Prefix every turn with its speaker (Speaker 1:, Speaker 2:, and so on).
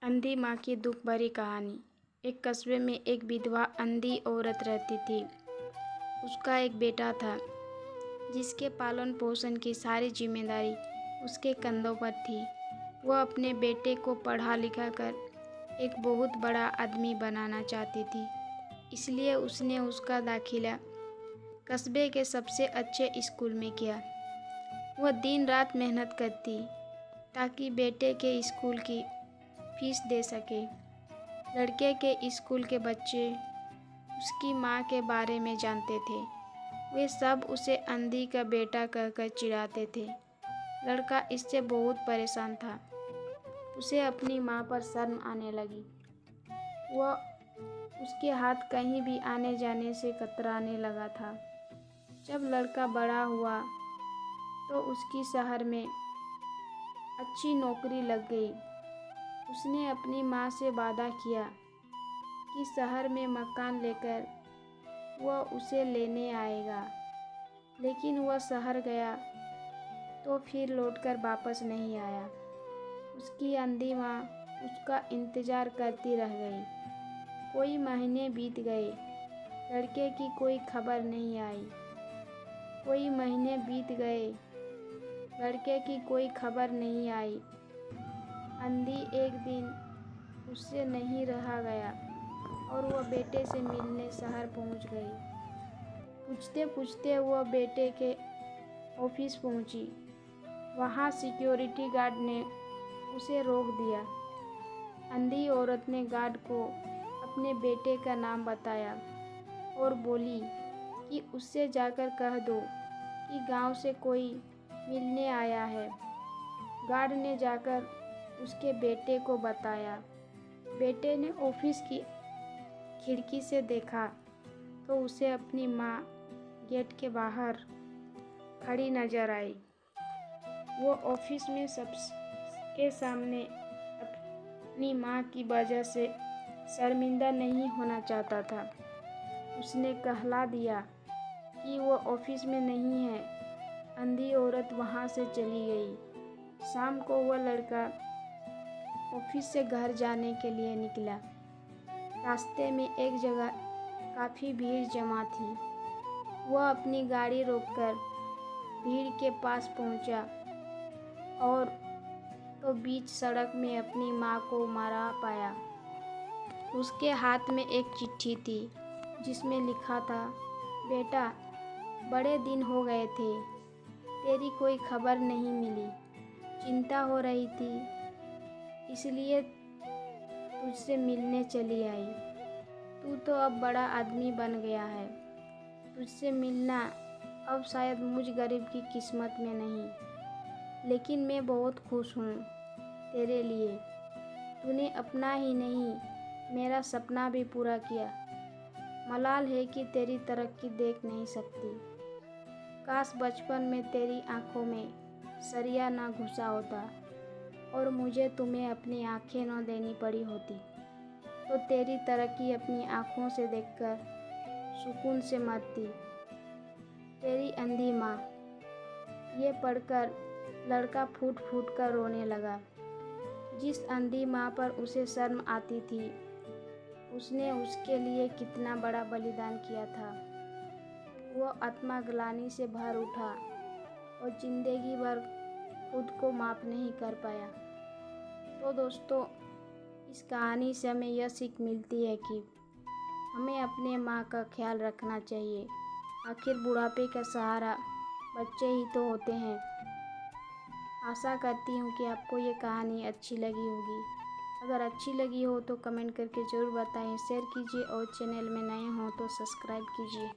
Speaker 1: अंधी माँ की दुख भरी कहानी। एक कस्बे में एक विधवा अंधी औरत रहती थी। उसका एक बेटा था जिसके पालन पोषण की सारी जिम्मेदारी उसके कंधों पर थी। वह अपने बेटे को पढ़ा लिखा कर एक बहुत बड़ा आदमी बनाना चाहती थी, इसलिए उसने उसका दाखिला कस्बे के सबसे अच्छे स्कूल में किया। वह दिन रात मेहनत करती ताकि बेटे के स्कूल की फीस दे सके। लड़के के स्कूल के बच्चे उसकी माँ के बारे में जानते थे। वे सब उसे अंधी का बेटा कहकर चिढ़ाते थे। लड़का इससे बहुत परेशान था। उसे अपनी माँ पर शर्म आने लगी। वह उसके हाथ कहीं भी आने जाने से कतराने लगा था। जब लड़का बड़ा हुआ तो उसकी शहर में अच्छी नौकरी लग गई। उसने अपनी माँ से वादा किया कि शहर में मकान लेकर वह उसे लेने आएगा, लेकिन वह शहर गया तो फिर लौटकर वापस नहीं आया। उसकी अंधी माँ उसका इंतज़ार करती रह गई। कोई महीने बीत गए, लड़के की कोई खबर नहीं आई। कोई महीने बीत गए, लड़के की कोई खबर नहीं आई। अंधी एक दिन उससे नहीं रहा गया और वह बेटे से मिलने शहर पहुंच गई। पूछते पूछते वह बेटे के ऑफिस पहुंची। वहां सिक्योरिटी गार्ड ने उसे रोक दिया। अंधी औरत ने गार्ड को अपने बेटे का नाम बताया और बोली कि उससे जाकर कह दो कि गांव से कोई मिलने आया है। गार्ड ने जाकर उसके बेटे को बताया। बेटे ने ऑफिस की खिड़की से देखा तो उसे अपनी माँ गेट के बाहर खड़ी नजर आई। वो ऑफिस में सबके सामने अपनी माँ की वजह से शर्मिंदा नहीं होना चाहता था। उसने कहला दिया कि वो ऑफिस में नहीं है। अंधी औरत वहाँ से चली गई। शाम को वह लड़का ऑफिस से घर जाने के लिए निकला। रास्ते में एक जगह काफ़ी भीड़ जमा थी। वह अपनी गाड़ी रोककर भीड़ के पास पहुंचा और तो बीच सड़क में अपनी माँ को मरा पाया। उसके हाथ में एक चिट्ठी थी जिसमें लिखा था, बेटा, बड़े दिन हो गए थे, तेरी कोई खबर नहीं मिली। चिंता हो रही थी, इसलिए तुझसे मिलने चली आई। तू तो अब बड़ा आदमी बन गया है। तुझसे मिलना अब शायद मुझ गरीब की किस्मत में नहीं, लेकिन मैं बहुत खुश हूँ तेरे लिए। तूने अपना ही नहीं, मेरा सपना भी पूरा किया। मलाल है कि तेरी तरक्की देख नहीं सकती। काश बचपन में तेरी आंखों में सरिया ना घुसा होता और मुझे तुम्हें अपनी आंखें न देनी पड़ी होती, तो तेरी तरक्की अपनी आँखों से देखकर सुकून से मरती। तेरी अंधी माँ। ये पढ़कर लड़का फूट फूट कर रोने लगा। जिस अंधी माँ पर उसे शर्म आती थी, उसने उसके लिए कितना बड़ा बलिदान किया था। वह आत्मग्लानि से भर उठा और जिंदगी भर खुद को माफ़ नहीं कर पाया। तो दोस्तों, इस कहानी से हमें यह सीख मिलती है कि हमें अपने माँ का ख्याल रखना चाहिए। आखिर बुढ़ापे का सहारा बच्चे ही तो होते हैं। आशा करती हूँ कि आपको ये कहानी अच्छी लगी होगी। अगर अच्छी लगी हो तो कमेंट करके ज़रूर बताएं, शेयर कीजिए और चैनल में नए हों तो सब्सक्राइब कीजिए।